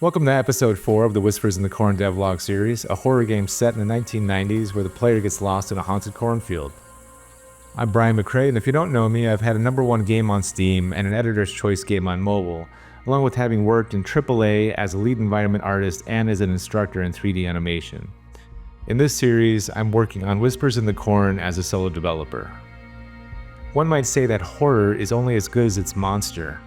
Welcome to episode 4 of the Whispers in the Corn Devlog series, a horror game set in the 1990s where the player gets lost in a haunted cornfield. I'm Brian McCrae, and if you don't know me, I've had a #1 game on Steam and an Editor's Choice game on mobile, along with having worked in AAA as a lead environment artist and as an instructor in 3D animation. In this series, I'm working on Whispers in the Corn as a solo developer. One might say that horror is only as good as its monster.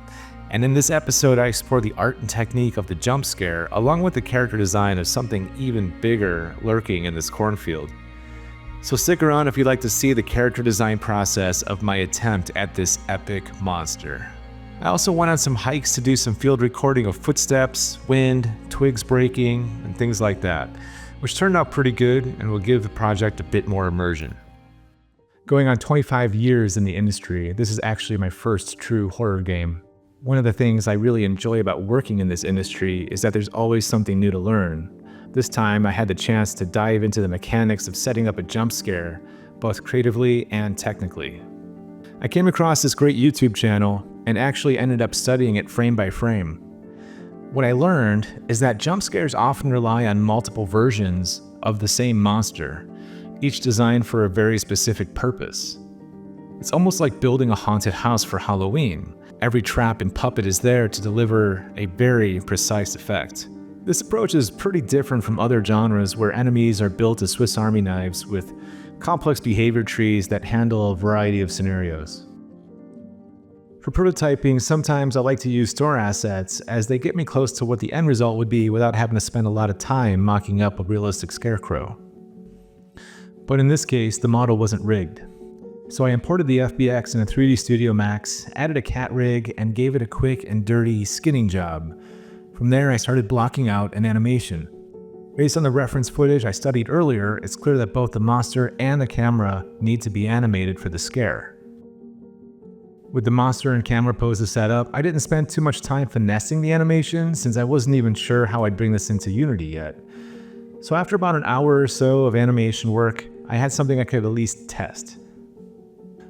And in this episode, I explore the art and technique of the jump scare, along with the character design of something even bigger lurking in this cornfield. So stick around if you'd like to see the character design process of my attempt at this epic monster. I also went on some hikes to do some field recording of footsteps, wind, twigs breaking, and things like that, which turned out pretty good and will give the project a bit more immersion. Going on 25 years in the industry, this is actually my first true horror game. One of the things I really enjoy about working in this industry is that there's always something new to learn. This time I had the chance to dive into the mechanics of setting up a jump scare, both creatively and technically. I came across this great YouTube channel and actually ended up studying it frame by frame. What I learned is that jump scares often rely on multiple versions of the same monster, each designed for a very specific purpose. It's almost like building a haunted house for Halloween. Every trap and puppet is there to deliver a very precise effect. This approach is pretty different from other genres where enemies are built as Swiss Army knives with complex behavior trees that handle a variety of scenarios. For prototyping, sometimes I like to use store assets as they get me close to what the end result would be without having to spend a lot of time mocking up a realistic scarecrow. But in this case, the model wasn't rigged. So I imported the FBX in a 3D Studio Max, added a cat rig, and gave it a quick and dirty skinning job. From there, I started blocking out an animation. Based on the reference footage I studied earlier, it's clear that both the monster and the camera need to be animated for the scare. With the monster and camera poses set up, I didn't spend too much time finessing the animation since I wasn't even sure how I'd bring this into Unity yet. So after about an hour or so of animation work, I had something I could at least test.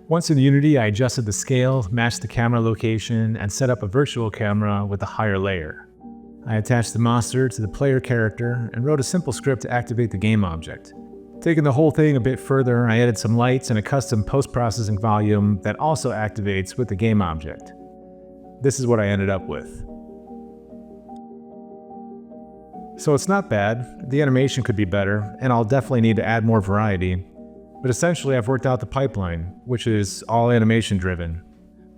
Once in Unity, I adjusted the scale, matched the camera location, and set up a virtual camera with a higher layer. I attached the monster to the player character and wrote a simple script to activate the game object. Taking the whole thing a bit further, I added some lights and a custom post-processing volume that also activates with the game object. This is what I ended up with. So it's not bad, the animation could be better, and I'll definitely need to add more variety. But essentially, I've worked out the pipeline, which is all animation driven.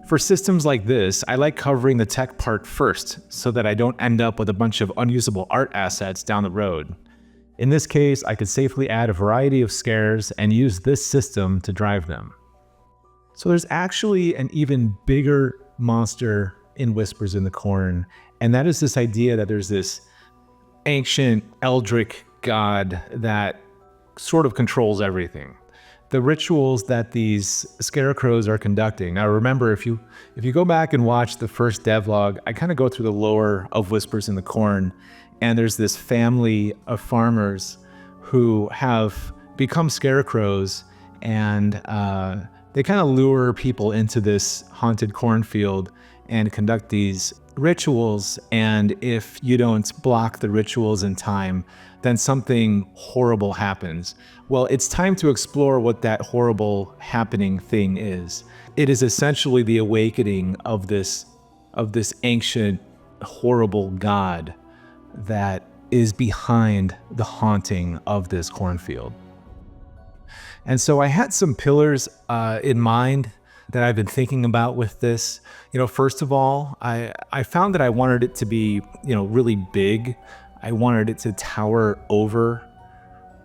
For systems like this, I like covering the tech part first, so that I don't end up with a bunch of unusable art assets down the road. In this case, I could safely add a variety of scares and use this system to drive them. So there's actually an even bigger monster in Whispers in the Corn, and that is this idea that there's this ancient Eldritch god that sort of controls everything. The rituals that these scarecrows are conducting. Now remember, if you go back and watch the first devlog, I kind of go through the lore of Whispers in the Corn, and there's this family of farmers who have become scarecrows, and they kind of lure people into this haunted cornfield and conduct these rituals, and if you don't block the rituals in time, then something horrible happens. Well, it's time to explore what that horrible happening thing is. It is essentially the awakening of this ancient, horrible god that is behind the haunting of this cornfield. And so I had some pillars in mind that I've been thinking about with this. First of all, I found that I wanted it to be, really big. I wanted it to tower over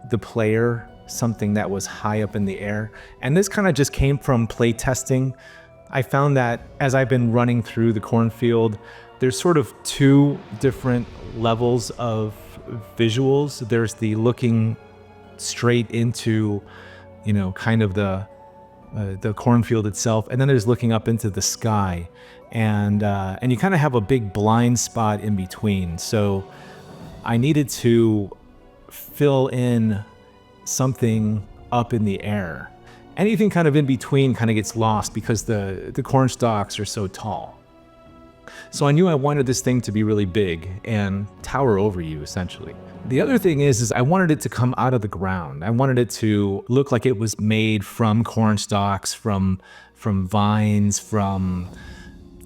the player, something that was high up in the air. And this kind of just came from play testing. I found that as I've been running through the cornfield, there's sort of two different levels of visuals. There's the looking straight into, kind of the cornfield itself, and then there's looking up into the sky, and you kind of have a big blind spot in between. So I needed to fill in something up in the air. Anything kind of in between kind of gets lost because the corn stalks are so tall. So I knew I wanted this thing to be really big and tower over you, essentially. The other thing is I wanted it to come out of the ground. I wanted it to look like it was made from corn stalks, from vines, from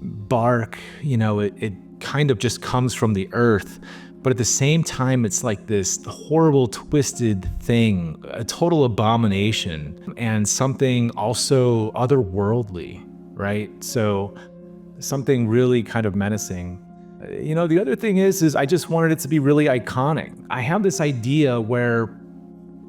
bark. You know, it kind of just comes from the earth. But at the same time, it's like this horrible, twisted thing, a total abomination, and something also otherworldly, right? So something really kind of menacing. You know, the other thing is I just wanted it to be really iconic. I have this idea where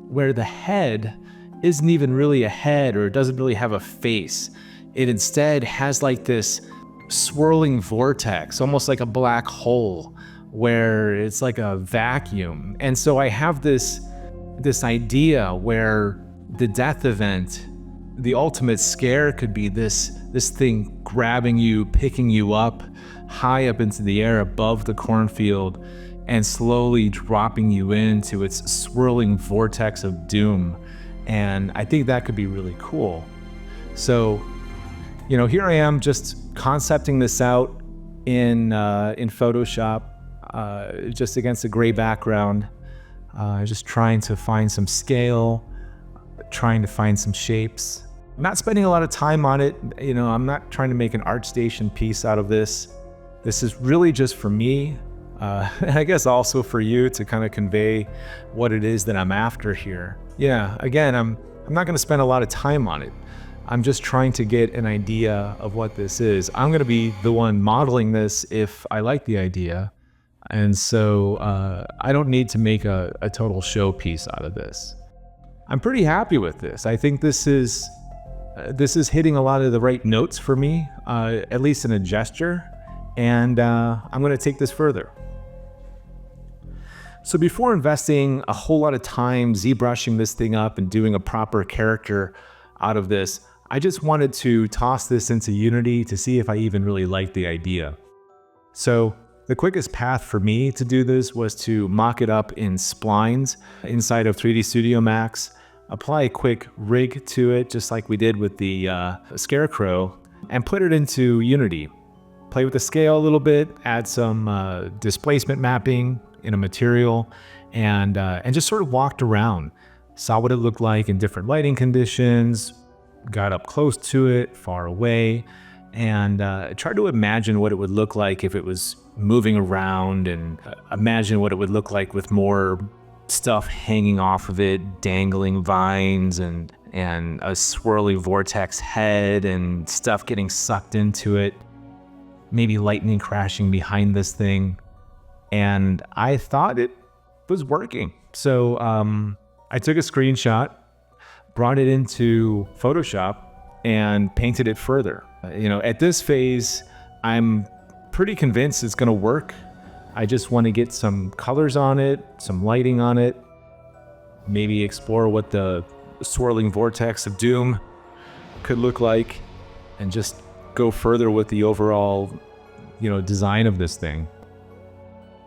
the head isn't even really a head, or it doesn't really have a face. It instead has like this swirling vortex, almost like a black hole, where it's like a vacuum. And so I have this idea where the death event, the ultimate scare, could be this thing grabbing you, picking you up high up into the air above the cornfield and slowly dropping you into its swirling vortex of doom. And I think that could be really cool. So, you know, here I am just concepting this out in Photoshop, just against a gray background, just trying to find some scale, trying to find some shapes. I'm not spending a lot of time on it. You know, I'm not trying to make an ArtStation piece out of this. This is really just for me, and I guess also for you to kind of convey what it is that I'm after here. Yeah, again, I'm not going to spend a lot of time on it. I'm just trying to get an idea of what this is. I'm going to be the one modeling this if I like the idea. And so I don't need to make a total showpiece out of this. I'm pretty happy with this. I think this is hitting a lot of the right notes for me, at least in a gesture. And I'm going to take this further. So before investing a whole lot of time ZBrushing this thing up and doing a proper character out of this, I just wanted to toss this into Unity to see if I even really liked the idea. So the quickest path for me to do this was to mock it up in splines inside of 3D Studio Max, apply a quick rig to it, just like we did with the Scarecrow, and put it into Unity. Play with the scale a little bit, add some displacement mapping in a material, and just sort of walked around. Saw what it looked like in different lighting conditions, got up close to it, far away, and tried to imagine what it would look like if it was moving around, and imagine what it would look like with more stuff hanging off of it, dangling vines and a swirling vortex head and stuff getting sucked into it. Maybe lightning crashing behind this thing. And I thought it was working. So I took a screenshot, brought it into Photoshop, and painted it further. You know, at this phase, I'm pretty convinced it's gonna work. I just want to get some colors on it, some lighting on it, maybe explore what the swirling vortex of doom could look like, and just go further with the overall, you know, design of this thing.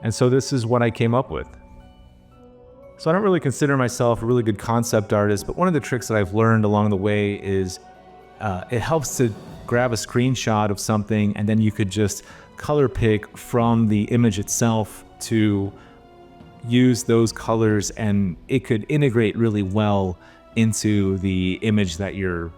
And so this is what I came up with. So I don't really consider myself a really good concept artist, but one of the tricks that I've learned along the way is it helps to grab a screenshot of something, and then you could just color pick from the image itself to use those colors, and it could integrate really well into the image that you're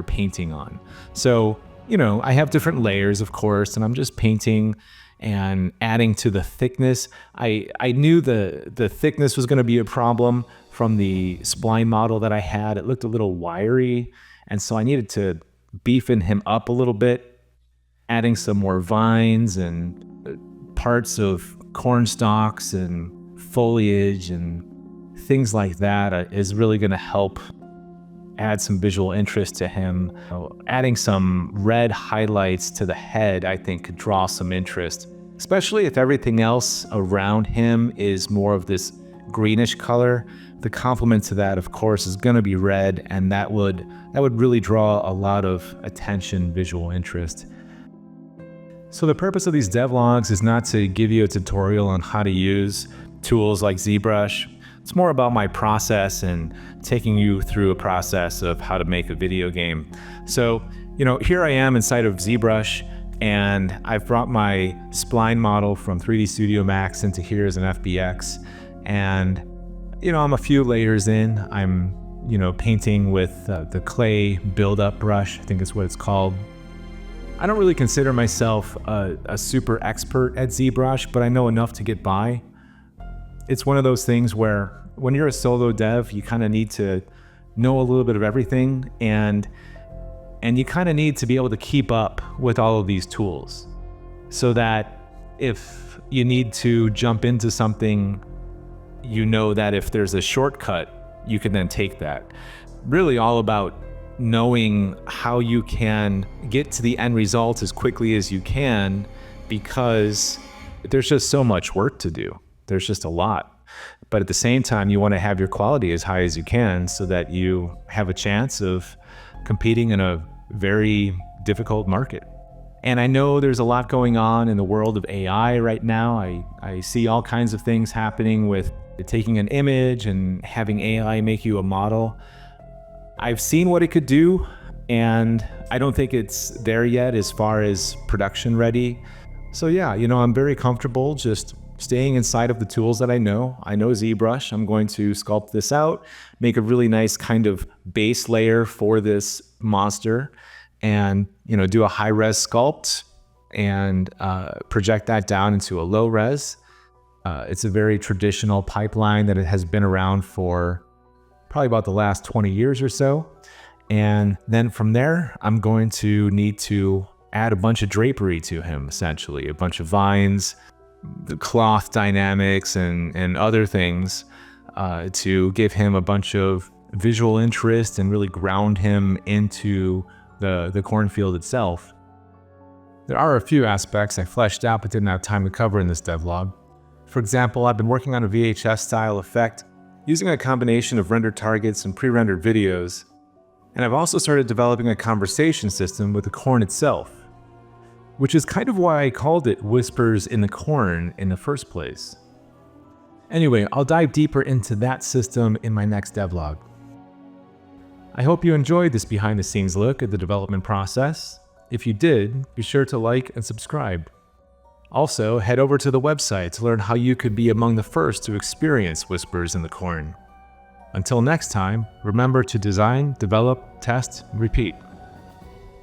painting on. So, you know, I have different layers, of course, and I'm just painting and adding to the thickness. I knew the thickness was going to be a problem from the spline model that I had. It looked a little wiry, and so I needed to beefing him up a little bit, adding some more vines and parts of corn stalks and foliage and things like that is really going to help add some visual interest to him. Adding some red highlights to the head, I think, could draw some interest, especially if everything else around him is more of this greenish color. The complement to that, of course, is going to be red, and that would really draw a lot of attention, visual interest. So the purpose of these devlogs is not to give you a tutorial on how to use tools like ZBrush. It's more about my process and taking you through a process of how to make a video game. So, you know, here I am inside of ZBrush, And I've brought my spline model from 3D Studio Max into here as an FBX. And, I'm a few layers in. I'm, painting with the clay build-up brush, I think is what it's called. I don't really consider myself a super expert at ZBrush, but I know enough to get by. It's one of those things where when you're a solo dev, you kind of need to know a little bit of everything, and you kind of need to be able to keep up with all of these tools so that if you need to jump into something, that if there's a shortcut, you can then take that. Really all about knowing how you can get to the end result as quickly as you can, because there's just so much work to do. There's just a lot. But at the same time, you want to have your quality as high as you can so that you have a chance of competing in a very difficult market. And I know there's a lot going on in the world of AI right now. I see all kinds of things happening with taking an image and having AI make you a model. I've seen what it could do, and I don't think it's there yet as far as production ready. So yeah, I'm very comfortable just staying inside of the tools that I know. I know ZBrush. I'm going to sculpt this out, make a really nice kind of base layer for this monster, and do a high-res sculpt and project that down into a low-res. It's a very traditional pipeline that it has been around for probably about the last 20 years or so. And then from there, I'm going to need to add a bunch of drapery to him, essentially, a bunch of vines, the cloth dynamics, and other things to give him a bunch of visual interest and really ground him into the cornfield itself. There are a few aspects I fleshed out but didn't have time to cover in this devlog. For example, I've been working on a VHS style effect using a combination of rendered targets and pre-rendered videos, and I've also started developing a conversation system with the corn itself, which is kind of why I called it Whispers in the Corn in the first place. Anyway, I'll dive deeper into that system in my next devlog. I hope you enjoyed this behind-the-scenes look at the development process. If you did, be sure to like and subscribe. Also, head over to the website to learn how you could be among the first to experience Whispers in the Corn. Until next time, remember to design, develop, test, repeat.